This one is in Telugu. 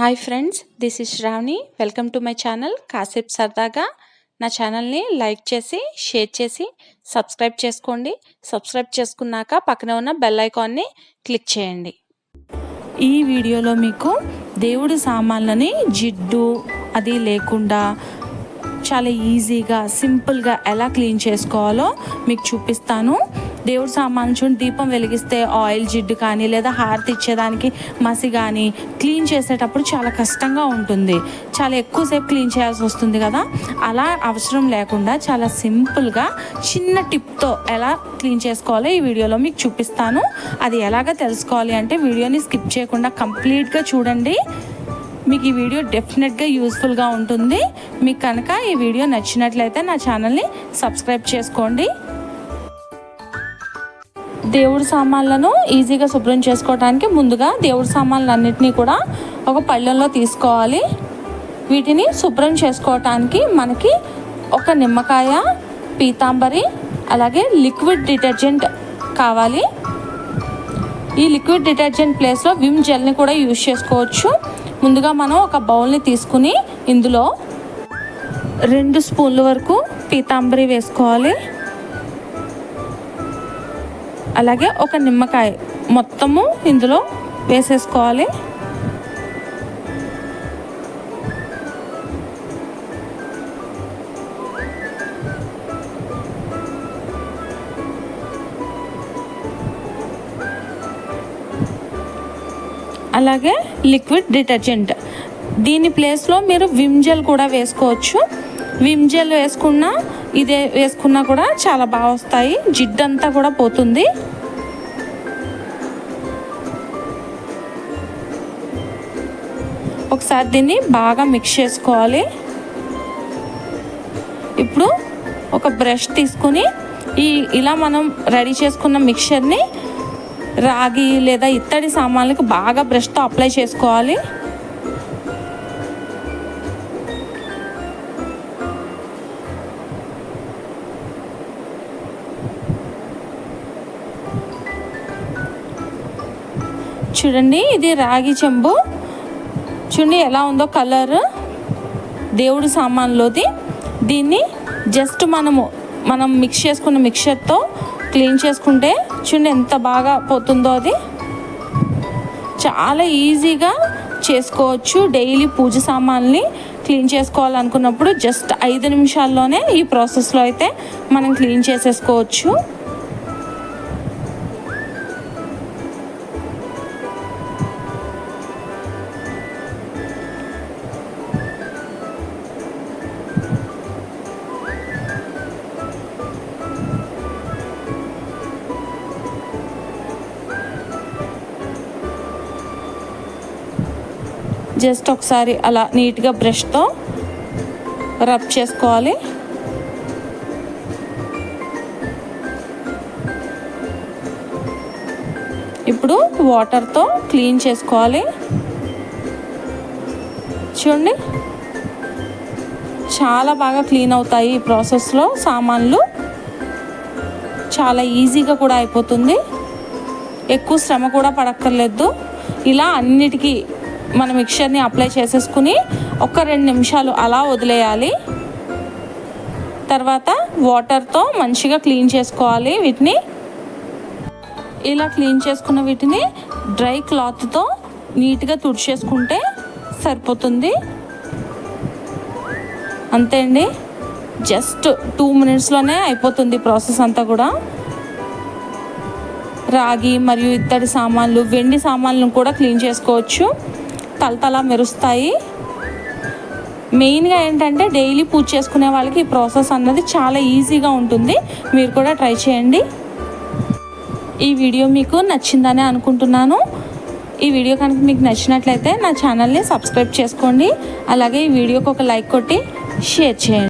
Hi friends, this is Shravani. Welcome to my channel కాసేపు సరదాగా. నా ఛానల్ని లైక్ చేసి షేర్ చేసి సబ్స్క్రైబ్ చేసుకోండి. సబ్స్క్రైబ్ చేసుకున్నాక పక్కన ఉన్న బెల్ ఐకాన్ని క్లిక్ చేయండి. ఈ వీడియోలో మీకు దేవుడి సామాన్లని జిడ్డు అది లేకుండా చాలా ఈజీగా సింపుల్గా ఎలా క్లీన్ చేసుకోవాలో మీకు చూపిస్తాను. దేవుడి సామాన్లు చూడండి, దీపం వెలిగిస్తే ఆయిల్ జిడ్డు కానీ లేదా హారతి ఇచ్చేదానికి మసి కానీ క్లీన్ చేసేటప్పుడు చాలా కష్టంగా ఉంటుంది. చాలా ఎక్కువసేపు క్లీన్ చేయాల్సి వస్తుంది కదా. అలా అవసరం లేకుండా చాలా సింపుల్గా చిన్న టిప్తో ఎలా క్లీన్ చేసుకోవాలో ఈ వీడియోలో మీకు చూపిస్తాను. అది ఎలాగ తెలుసుకోవాలి అంటే వీడియోని స్కిప్ చేయకుండా కంప్లీట్గా చూడండి. మీకు ఈ వీడియో డెఫినెట్గా యూస్ఫుల్గా ఉంటుంది. మీకు కనుక ఈ వీడియో నచ్చినట్లయితే నా ఛానల్ని సబ్స్క్రైబ్ చేసుకోండి. దేవుడి సామాన్లను ఈజీగా శుభ్రం చేసుకోవడానికి ముందుగా దేవుడి సామాన్లన్నింటినీ కూడా ఒక పళ్ళెంలో తీసుకోవాలి. వీటిని శుభ్రం చేసుకోవటానికి మనకి ఒక నిమ్మకాయ, పీతాంబరి, అలాగే లిక్విడ్ డిటర్జెంట్ కావాలి. ఈ లిక్విడ్ డిటర్జెంట్ ప్లేస్లో విమ్ జెల్ని కూడా యూజ్ చేసుకోవచ్చు. ముందుగా మనం ఒక బౌల్ని తీసుకుని ఇందులో 2 స్పూన్ల వరకు పీతాంబరి వేసుకోవాలి. అలాగే ఒక నిమ్మకాయ మొత్తము ఇందులో వేసేసుకోవాలి. అలాగే లిక్విడ్ డిటర్జెంట్, దీని ప్లేస్లో మీరు విమ్ జెల్ కూడా వేసుకోవచ్చు. విమ్ జెల్ వేసుకున్నా ఇదే వేసుకున్నా కూడా చాలా బాగా వస్తాయి, జిడ్డంతా కూడా పోతుంది. ఒకసారి దీన్ని బాగా మిక్స్ చేసుకోవాలి. ఇప్పుడు ఒక బ్రష్ తీసుకుని ఇలా మనం రెడీ చేసుకున్న మిక్చర్ని రాగి లేదా ఇత్తడి సామాన్లకు బాగా బ్రష్తో అప్లై చేసుకోవాలి. చూడండి, ఇది రాగి చెంబు చూడండి ఎలా ఉందో కలర్ దేవుడి సామాన్లోది. దీన్ని జస్ట్ మనం మిక్స్ చేసుకున్న మిక్చర్తో క్లీన్ చేసుకుంటే చూడండి ఎంత బాగా పోతుందో. అది చాలా ఈజీగా చేసుకోవచ్చు. డైలీ పూజ సామాన్ని క్లీన్ చేసుకోవాలనుకున్నప్పుడు జస్ట్ 5 నిమిషాల్లోనే ఈ ప్రాసెస్లో అయితే మనం క్లీన్ చేసేసుకోవచ్చు. జస్ట్ ఒకసారి అలా నీట్గా బ్రష్తో రబ్ చేసుకోవాలి. ఇప్పుడు వాటర్తో క్లీన్ చేసుకోవాలి. చూడండి చాలా బాగా క్లీన్ అవుతాయి ఈ ప్రాసెస్లో. సామాన్లు చాలా ఈజీగా కూడా అయిపోతుంది, ఎక్కువ శ్రమ కూడా పడక్కర్లేదు. ఇలా అన్నిటికీ మన మిక్చర్ని అప్లై చేసేసుకుని ఒక 2 నిమిషాలు అలా వదిలేయాలి. తర్వాత వాటర్తో మంచిగా క్లీన్ చేసుకోవాలి. వీటిని ఇలా క్లీన్ చేసుకున్న వీటిని డ్రై క్లాత్తో నీట్గా తుడిచేసుకుంటే సరిపోతుంది. అంతే అండి, జస్ట్ 2 మినిట్స్లోనే అయిపోతుంది ప్రాసెస్ అంతా కూడా. రాగి మరియు ఇత్తడి సామాన్లు, వెండి సామాన్లను కూడా క్లీన్ చేసుకోవచ్చు. తలతల మెరుస్తాయి. మెయిన్గా ఏంటంటే డైలీ పూజ చేసుకునే వాళ్ళకి ఈ ప్రాసెస్ అన్నది చాలా ఈజీగా ఉంటుంది. మీరు కూడా ట్రై చేయండి. ఈ వీడియో మీకు నచ్చిందని అనుకుంటున్నాను. ఈ వీడియో కనుక మీకు నచ్చినట్లయితే నా ఛానల్ని సబ్స్క్రైబ్ చేసుకోండి. అలాగే ఈ వీడియోకి ఒక లైక్ కొట్టి షేర్ చేయండి.